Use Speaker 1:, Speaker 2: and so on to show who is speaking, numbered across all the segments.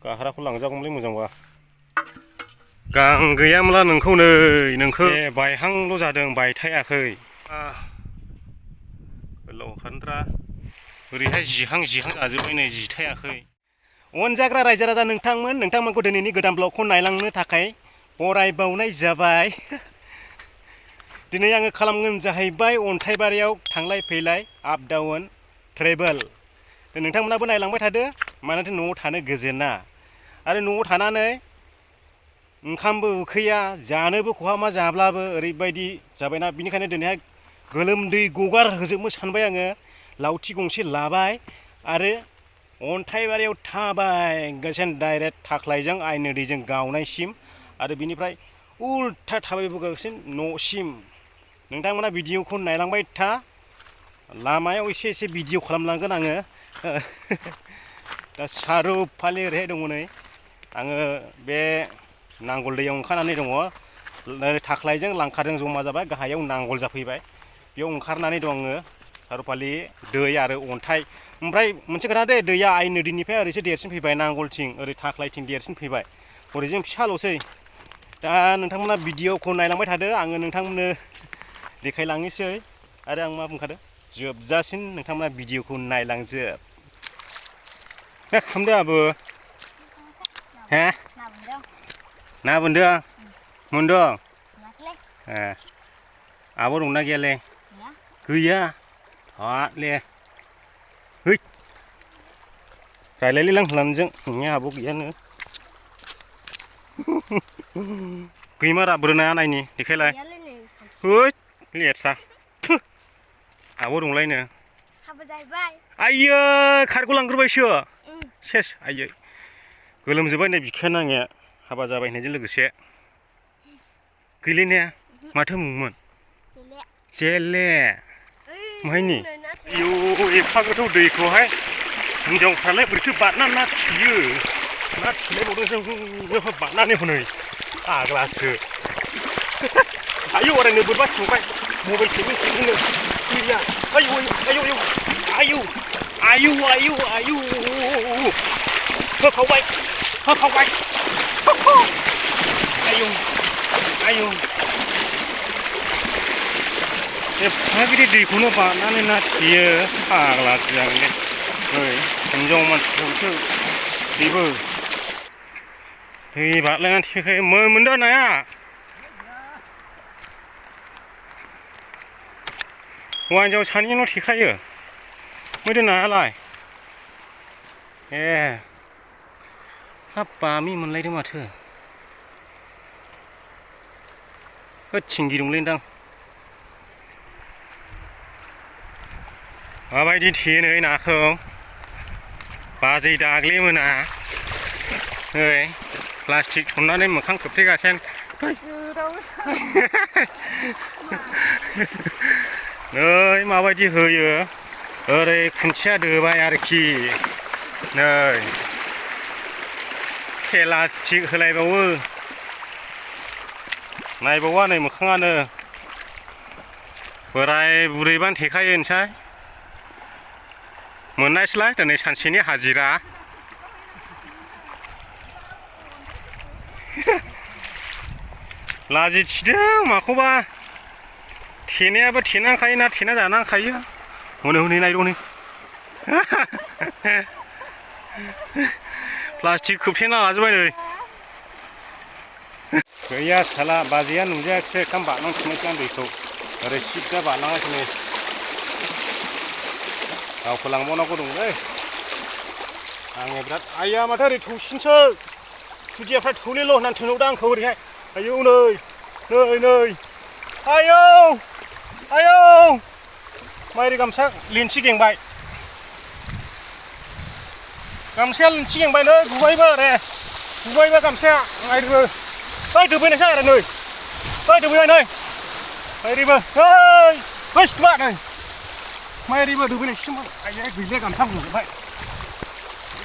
Speaker 1: गाहाराखौ लांजागौमोनलै मोजांबा गां गैयामोनला नोंखौ नै नोंखौ बायहांल' जादों बायथायाखै गोलाव खान्द्रा ओरैहाय जिहां जाजोब्बाय नै जिथायाखै अनजाग्रा रायजो राजा नोंथांमोनखौ दिनैनि गोदान ब्लगखौ नायलांनो थाखाय बरायबावनाय जाबाय दिनै आङो खालामगोन जाहैबाय अन्थाइबारियाव थांलाय फैलाय आप डाउन ट्रेभेल नोंथांमोनाबो नायलांबाय थादो मानोना न'आव थानो गोजोना आरो न'आव थानानै ओंखामबो उखैया जानोबो खहामा जाब्लाबो ओरैबायदि जाबायना बिनिखायनो दिनैहाय गोलोमदै गगार होजोबनो सानबाय आङो लावथि गंसे लाबाय आरो अन्थाइबारियाव थाबायगासिनो डाइरेक्ट थाख्लायजों आइनो दैजों गावनायसिम आरो बिनिफ्राय उल्था थाबायबोगासिनो न'सिम नोंथांमोना भिडिअखौ नायलांबाय था लामायाव एसे भिडिअ खालामलांगोन आङो दा सारुफालि ओरैहाय दङ नै आङो बे नांगोल दैयाव ओंखारनानै दङ थाख्लायजों लांखारजों जमा जाबाय गाहायाव नांगोल जाफैबाय बेयाव ओंखारनानै दं आङो सारुफालि दै आरो अन्थाइ ओमफ्राय मोनसे खोथा दे दैया आइनो दैनिफ्राय ओरैसो देरसिन फैबाय नांगोलथिं ओरै थाख्लायथिं देरसिन फैबाय हरैजों फिसाल'सै दा नोंथांमोना भिडिअखौ नायलांबाय थादो आङो नोंथांमोननो देखायलांनोसै आरो आं मा बुंखादों जोबजासिम नोंथांमोना भिडिअखौ नायलांजोब मा खालामदों आबो हे ना बोनदों मोनदों आब' दंना गैयालै गैया हाले है रायलायलै लां लानजों नोंनि आब' गैयानो गैमारा बोरनाया नायनि देखायलाय है लेथ्रा आब' दंलायनो
Speaker 2: हाबा जाहैबाय
Speaker 1: आइयो खारग' लांग्रोबायसो सेस आइयै गोलोमजोब्बाय नै बिखायानो आंनिया हाबा जाबाय होननायजों लोगोसे गैलिनाया माथो मुंमोन जेले माहायनि आयौ एफा गोथौ दैखौहाय हिनजावफ्रालाय बोरैथो बारनानै ना थियो ना थिलायबावदों जों बारनानै हनै आग्लासखो आयौ ओरैनो बोरैबा थांबाय मबाइल खेबनो गैया आयौ आयौ आयौ आयौ आयौ होखावबाय आयौ आयौ एफा गिदिर दैखौनो बारनानै ना थियो फाग्लासो जागोन दे नै हिनजाव मानसिखौसो बेबो दै बारलायनानै थिखायो मोनदों नाया हौवा हिनजाव सानैजोंल' थेखायो मोनदों नायालाय ए हाब बामि मोनलायदों माथो होद सिंगि दंलायदां माबायदि थेयो नै नाखौ बाजै दाग्लिमोना नै प्लास्टिक थन्नानै मोखां खोबथेगासिनो नै माबायदि होयो ओरै खुन्थिया दोबाय आरोखि नै खेला थिक होलायबावो नायबावा नै मोखाङानो बोराय बुरैबानो थेखायो नोंसाय मोननायसैलाय दिनै सानसेनि हाजिरा लाजि थिदों माखौबा थेनायाबो थेनांखायो ना थेना जानांखायो हनै नायद' नै प्लास्टिक खोबथेना लाजोब्बाय नै गैया साला बाजैया नुजायाखिसै एखाम बारनांफिननायसै आं दैखौ ओरै सिद्दा बारलाङाखै नै दावखोलांबावनांगौ दंलै आङो बिराद आइया माथो ओरै थौसिनसो खुदियाफ्रा थौलेल' होननानै थिनहरदों आंखौ ओरैहाय आयौ नै आयौ माइरि गामसा लिन्थि गेंबाय गामसाया लिन्थि गेंबाय नै गुबायबो गामसाया माइरिबो ओइ दोबैनायसै आरो नै ओइ दोबैबाय नै माइरिबो ओइ सिथुवा नै माइरिबो दोबैनायसै आइया गैला गामसा बुंजोब्बाय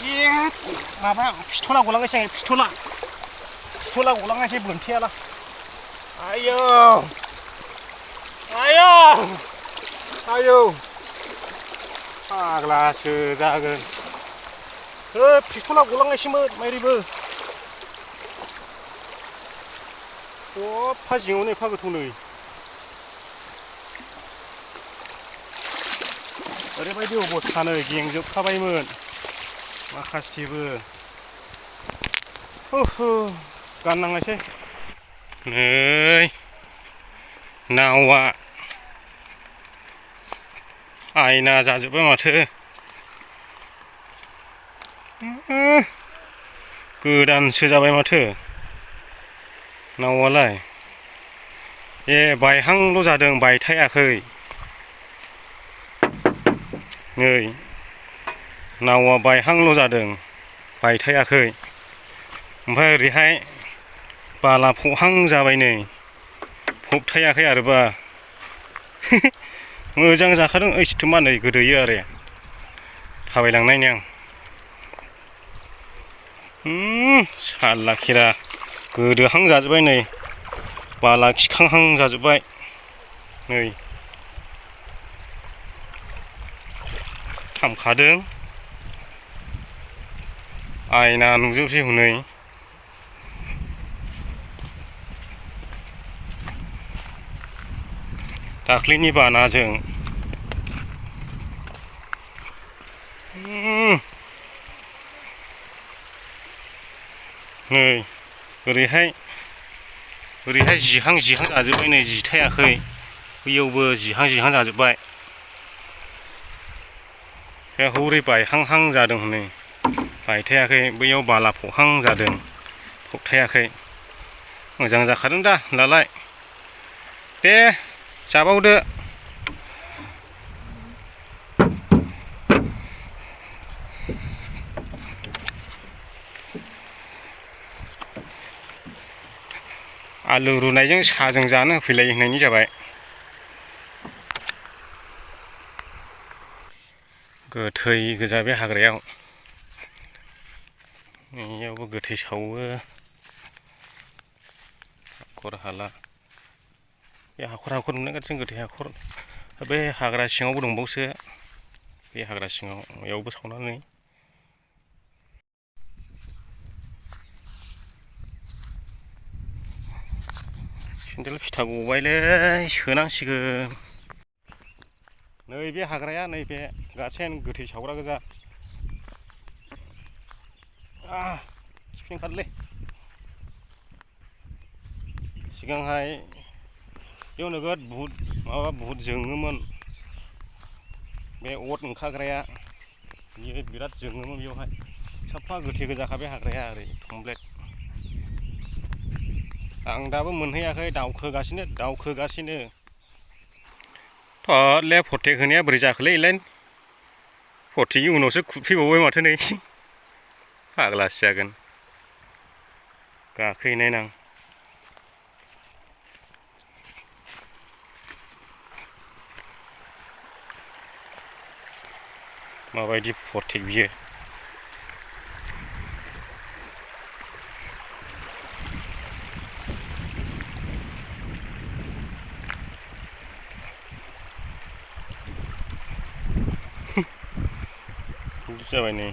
Speaker 1: ए माबा पिस्थला गलांगायसै पिस्थला गलांगायसै बोनथेयाला आयौ फाग्लासो जागोन पिस्तला गलांनायसोमोन माइरिबो फा जिङावनो एफा गोथौ नै ओरैबायदि अबस्था नै गेंजोबखाबायमोन माखासेबो गाननांनायसै नै नावा आयना जाजोब्बाय माथो गोदानसो जाबाय माथो नावालाय बायहांल' जादों बायथायाखै नै नावा बायहांल' जादों बायथायाखै ओमफ्राय ओरैहाय बाला फबहां जाबाय नै फबथायाखै आरोबा मोजां जाखादों ओइस्थुमा नै गोदोयो आरो थाबायलांनायनि आं साला खेरा गोदोहां जाजोब्बाय नै बाला खिखांहां जाजोब्बाय नै खामखादों आयना नुजोबसै हनै दाख्लैनि बानाजों नै ओरैहाय जिहां जाजोब्बाय नै जिथायाखै बैयावबो जिहां जाजोब्बाय हरै बायहांहां जादों हनै बायथायाखै बैयाव बाला फबहां जादों फबथायाखै मोजां जाखादों दा दालाय दे जाबावदो आलु रुनायजों साजों जानो होफैलाय होननायनि जाबाय गोथै गोजा बे हाग्रायाव बेयावबो गोथै सावो हाखर हाला बे हाखर नुनाय गासिनो गोथै हाखर बे हाग्रा सिङावबो दंबावसो बे हाग्रा सिङाव बेयावबो सावनानै सेन्देल फिथा गबायलै सोनांसिगोन नैबे हाग्राया नैबे गासेन गोथै सावग्रा गोजा स्पिं खारलै सिगांहाय बेयाव नोगोद बुहुद जोङोमोन बे अर ओंखारग्राया बियो बिराद जोङोमोन बेयावहाय साफा गोथै गोजाखा बे हाग्राया ओरै थमब्लेट आं दाबो मोनहैयाखै दावखोगासिनो थले फटेक होनाया बोरै जाखोलै एलाइन फटेकनि उनावसो खुरफैबावबाय माथो नै फाग्लासो जागोन गाखोहैनाय नां माबायदि फटेक बियो जाबाय नै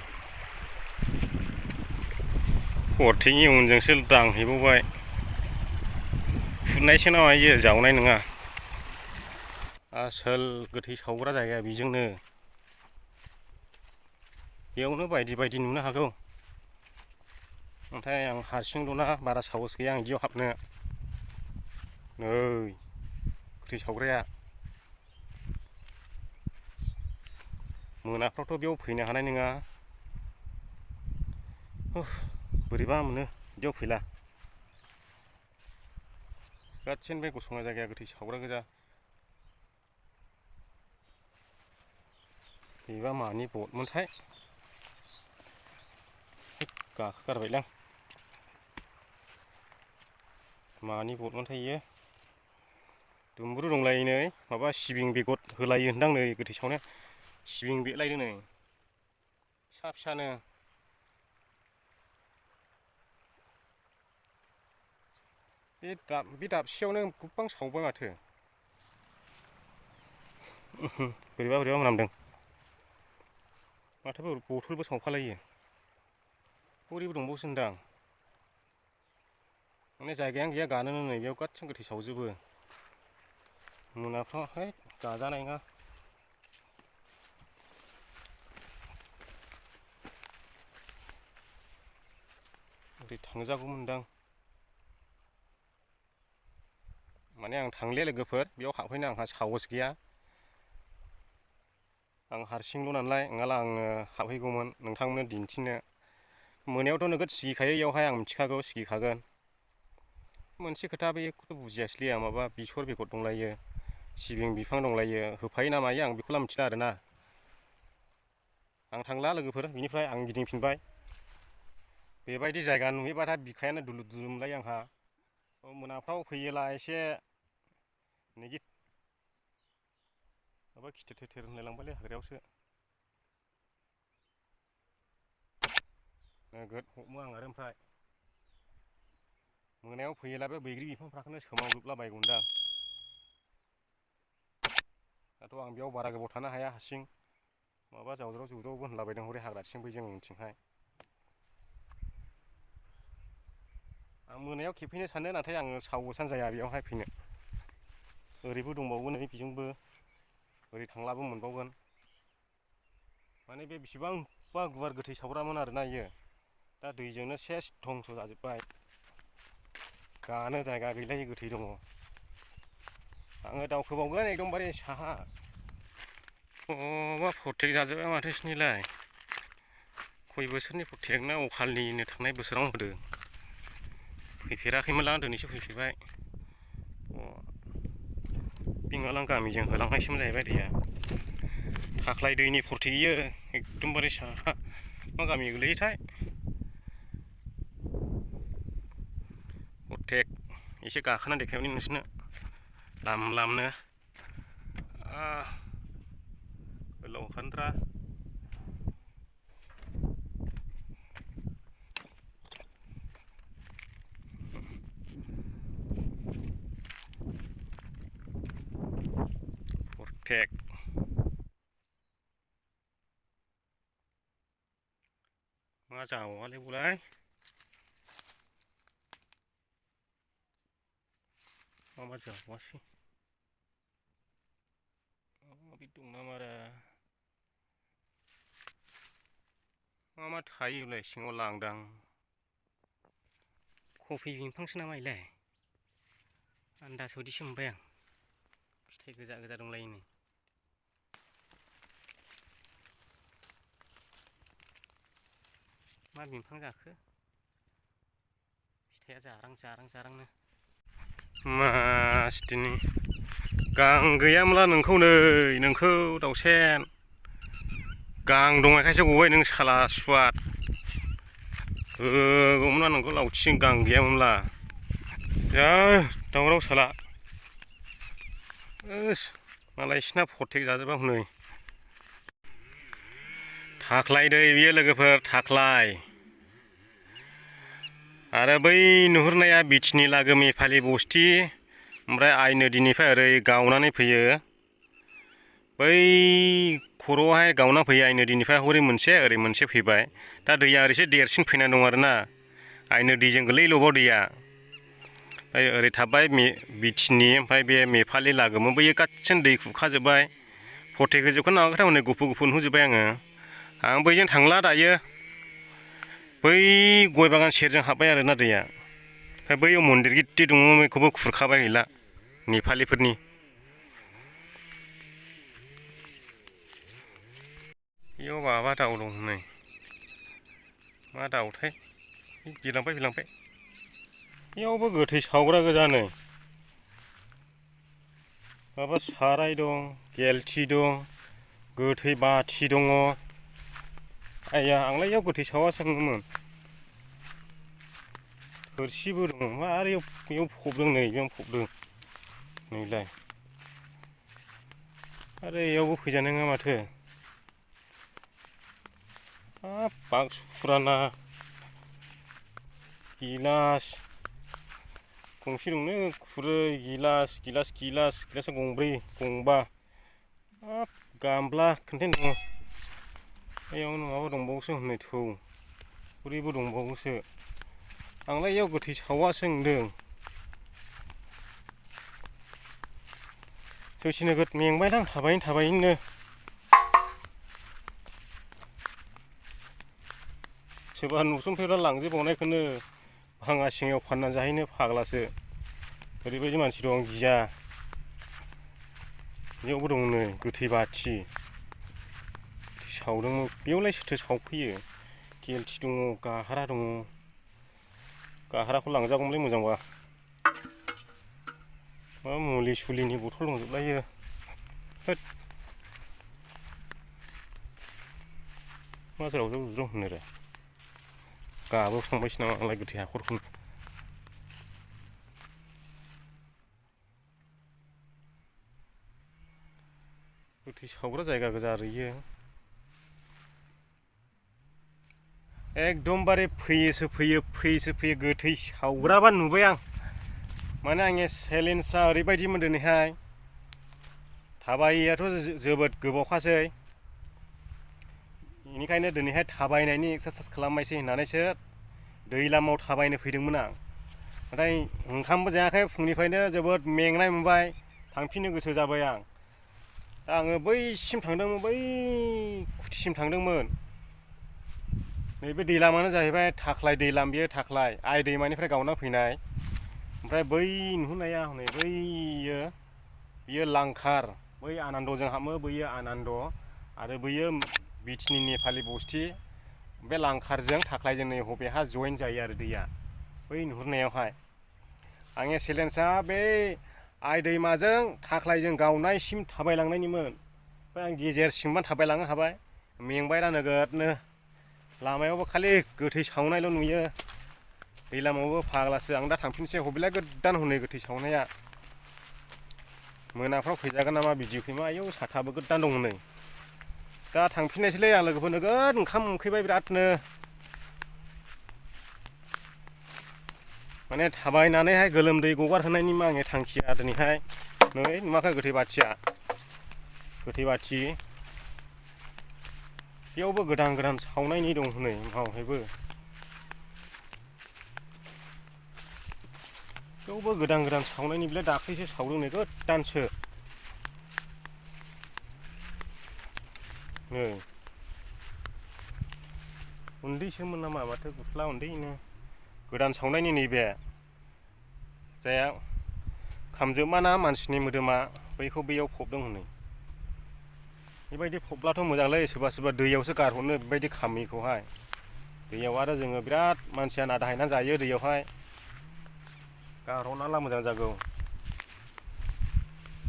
Speaker 1: फटेकनि उनजोंसो दांहैबावबाय खुरनायसो नामा इयो जावनाय नङा आसोल गोथै सावग्रा जायगाया बेजोंनो बेयावनो बायदि नुनो हागौ नाथाय आं हारसिंल'ना बारा साहस गैया आं बिदियाव हाबनो नै गोथै सावग्राया मोनाफ्रावथ' बेयाव फैनो हानाय नङा बोरैबा मोनो बिदियाव फैला गासिन बे गसंनाय जायगाया गोथै सावग्रा गोजा बेबा मानि बटमोनथाय गाखोगारबायलां मानि बटमोनथाय इयो दुमब्रु दंलायो नै माबा सिबिं बेगर होलायो होनदां नै गोथै सावनाया सिबिं बेलायदों नै फिसानो बे दाबसेयावनो गोबां सावबाय माथो बोरैबा मोनामदों माथो बथलबो सावफालायो हरिबो दंबावोसो होनदां माने जायगायानो गैया गानोनो नै बेयाव गासिबो गोथै सावजोबो मोनाफ्राव है गाजानाय नङा ओरै थांजागौमोनदां माने आं थांले लोगोफोर बेयाव हाबफैनो आंहा साहस गैया आं हारसिंल' नालाय नङाला आङो हाबहैगौमोन नोंथांमोननो दिन्थिनो मोनायावथ' नोगोद सिगिखायो इयावहाय आं मिथिखागौ सिगिखागोन मोनसे खोथा बेखौथ' बुजियासैलै आं माबा बेसर बेगर दंलायो सिबिं बिफां दंलायो होफायो ना मायो आं बेखौल' मिथिला आरोना आं थांला लोगोफोर बिनिफ्राय आं गिदिंफिनबाय बेबायदि जायगा नुहैबाथाय बिखायानो दुलुर दुलुर मोनलायो आंहा मोनाफ्राव फैयोला एसे नेगि माबा खिथेर थेथेर होनलायलांबायलै हाग्रायावसो नोगोद हमो आं आरो ओमफ्राय मोनायाव फैयोला बे बैग्रि बिफांफ्राखौनो सोमावजोबलाबायगौदां दाथ' आं बेयाव बारा गोबाव थानो हाया हारसिं माबा जावज्राव जुवज्रावबो होनलाबायदों हरै हाग्राथिं बै जों उनथिंहाय आं मोनायाव खेबफैनो सानो नाथाय आङो साहसआनो जाया बेयावहाय फैनो ओरैबो दंबावो नै बेजोंबो ओरै थांलाबो मोनबावगोन माने बे बेसेबांबा गुवार गोथै सावग्रामोन आरोना इयो दा दैजोंनो सेस धंस' जाजोब्बाय गानो जायगा गैलायै गोथै दङ आङो दावखोबावगोन एकदमबारे साहा मा प्रटेक्ट जाजोब्बाय माथो सिनिलाय खय बोसोरनि प्रटेक्ट ना अखालनिनो थांनाय बोसोराव होदों फैफेराखैमोनलां दिनैसो फैफेरबाय बिङालां गामिजों होलांनायसोमोन जाहैबाय दैया थाख्लाय दैनि प्रटेक्ट इयो एकदमबारे साहा मा गामि गोलैयोथाय प्रटेक्ट एसे गाखोना देखायबाय नोंसोरनो लाम लामनो गोलाव खान्द्रा प्रटेक्ट मा जाबावआलै बुलाय मा जाबावासै बे दं नामारा मा थायोलाय सिङाव लांदां कफि बिफांसो नामा इलाय आन्दाज बायदिसो मोनबाय आं फिथाइ गोजा गोजा दंलायोनो मा बिफां जाखो फिथाइया जारां जारां जारांनो मासदिनि गां गैयामोनला नोंखौ नै नोंखौ दाउसेन गां दंनायखायसो गबाय नों साला सुवाद होगौमोनना नोंखौ लावथिजों गां गैयामोनब्ला जा दावराव साला मालाय बिसिना प्रटेक्ट जाजोबा हनै थाख्लाय दै बियो लोगोफोर थाख्लाय आरो बै नुहुरनाया बिटिनि लागो मेफालि बस्ति ओमफ्राय आइ नदिनिफ्राय ओरै गावनानै फैयो बै खर'आवहाय गावना फैयो आइ नदिनिफ्राय हरै मोनसे ओरै मोनसे फैबाय दा दैया ओरैसो देरसिन फैना दं आरोना आइ नदिजों गोलैल'बाव दैया ओमफ्राय ओरै थाबाय बिटिनि ओमफ्राय बे मेफालि लागोमोन बैयो गासिन दै खुरखाजोब्बाय प्रटेक्ट होजोबखानो नागारथाय हनै गुफुर गुफुर नुहोजोब्बाय आं बैजों थांला दायो बै गय बागान सेरजों हाबबाय आरोना दैया ओमफ्राय बैयाव मन्दिर गिदिर दङ बेखौबो खुरखाबाय गैला नेपालिफोरनि बेयाव माबा दाउ दं नै मा दाउथाय बिरलांबाय बिरलांबाय बेयावबो गोथै सावग्रा गोजा नै माबा साराय दं गेलथि दं गोथै बाथि दङ आइया आंलाय इयाव गोथै सावासो सानदोंमोन थोरसिबो दङ आरो इयाव फबदों नै बेयाव फबदों नैलाय आरो इयावबो फैजानाय नङा माथो हाब बाक्सु फुराना गिलास गंसे दंनो खुरै गिलासा गंब्रै गंबा हाब गामला खोन्थानो दङ बेयावनो माबा दंबावोसो हनै थौ खुरैबो दंबावोसो आंलाय इयाव गोथै सावासो होनदों सैसे नोगोद मेंबायदां थाबायनो सोरबा नुसुंफोरा लांजोबबावनायखौनो भाङा सिङाव फाननानै जाहैनो फाग्लासो ओरैबायदि मानसि दं गिया बेयावबो दं नै गोथै बाथि सावदोंमोन बेयावलाय सोरथो सावफैयो गेलथि दङ गाहारा दङ गाहाराखौ लांजागौमोनलाय मोजांबा मा मुलि सुलिनि बथल दंजोबलायो होद मा जेराव जुज्रं होनो रे गाबो संबायसो नामा आंलाय गोथै हाखरखौनो गोथै सावग्रा जायगा गोजा आरो इयो एकदमबारे फैयोसो फैयो गोथै सावग्राबा नुबाय आं माने आंनि चेलेन्जआ ओरैबायदिमोन दिनैहाय थाबायैयाथ' जोबोद गोबावखासै बेनिखायनो दिनैहाय थाबायनायनि एक्सारसाइज खालामबायसै होननानैसो दैलामाव थाबायनो फैदोंमोन आं नाथाय ओंखामबो जायाखै फुंनिफ्रायनो जोबोद मेंनाय मोनबाय थांफिननो गोसो जाबाय आं दा आङो बैसिम थांदोंमोन बै खुथिसिम थांदोंमोन नैबे दैलामानो जाहैबाय थाख्लाय दैलाम बियो थाख्लाय आइ दैमानिफ्राय गावना फैनाय ओमफ्राय बै नुहुरनाया हनै बैयो बियो लांखार बै आनन्दजों हाबो बैयो आनन्द आरो बैयो बिटिनि नेपालि बस्ति बे लांखारजों थाख्लायजों नै हबेहा जइन जायो आरो दैया बै नुहुरनायावहाय आंनि चेलेन्जआ बे आइ दैमाजों थाख्लायजों गावनायसिम थाबायलांनायनिमोन ओमफ्राय आं गेजेरसिमबा थाबायलांनो हाबाय मेंबाय दा नोगोदनो लामायावबो खालि गोथै सावनायल' नुयो दैलामावबो फाग्लासो आं दा थांफिनसै हबिलाय गोदान हनै गोथै सावनाया मोनाफ्राव फैजागोन नामा भिडिअ खेमा आयौ साथाबो गोदान दं नै दा थांफिननायसैलै आं लोगोफोर नोगोद ओंखाम उखैबाय बिरादनो माने थाबायनानैहाय गोलोमदै गगारहोनायनि मा आंनि थांखिया दिनैहाय नै नुवाखै गोथै बाथिया गोथै बाथि बेयावबो गोदान सावनायनि दं हनै मावहायबो बेयावबो गोदान सावनायनि बिलाय दाख्लैसो सावदों नै गोदानसो नै उन्दैसोमोन नामा माथो गस्ला उन्दैनो गोदान सावनायनि नैबे जाया खामजोबमाना मानसिनि मोदोमा बैखौ बैयाव फबदों हनै बेबायदि फबब्लाथ' मोजांलै सोरबा दैयावसो गारहरनो बेबायदि खामिखौहाय दैयाव आरो जोङो बिराद मानसिया ना दाहायनानै जायो दैयावहाय गारहरनाला मोजां जागौ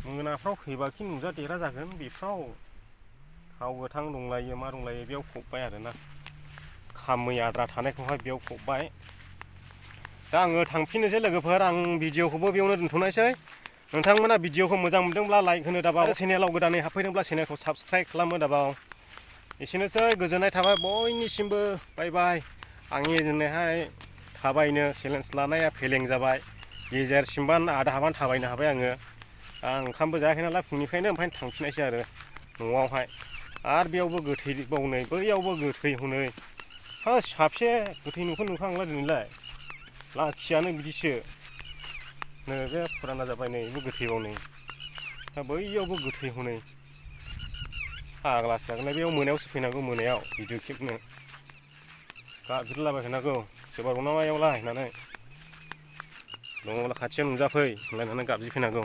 Speaker 1: मोनाफ्राव फैबाखि नुजादेरा जागोन बेफ्राव थाव गोथां दंलायो मा दंलायो बेयाव फबबाय आरोना खामै आद्रा थानायखौहाय बेयाव फबबाय दा आङो थांफिननोसै लोगोफोर आं भिडिअखौबो बेयावनो दोनथ'नायसै नोंथांमोना भिडिअखौ मोजां मोनदोंब्ला लाइक होनो दाबाव चेनेलाव गोदानै हाबफैदोंब्ला चेनेलखौ साबस्क्राइब खालामो दाबाव एसेनोसै गोजोननाय थाबाय बयनिसिमबो बाय बाय आंनि दिनैहाय थाबायनो चेलेन्ज लानाया फेलें जाबाय गेजेरसिमबा आधा हाबानो थाबायनो हाबाय आङो आं ओंखामबो जायाखै नालाय फुंनिफ्रायनो ओमफ्राय थांफिननायसै आरो न'आवहाय आरो बेयावबो गोथै बावनै बैयावबो गोथै हनै हा साबसे गोथै नुखांला दिनैलाय लाखियानो बिदिसो नै बे फुराना जाबाय नै बेबो गोथै बावनै दा बैयावबो गोथै हनै फाग्लासो जागोनलाय बेयाव मोनायावसो फैनांगौ मोनायाव भिडिअ खेबनो गाबज्रिलाबायहैनांगौ सोरबा दं नामा एयावलाय होननानै दङब्ला खाथियाव नुजाफै होनलायनानै गाबज्रिफैनांगौ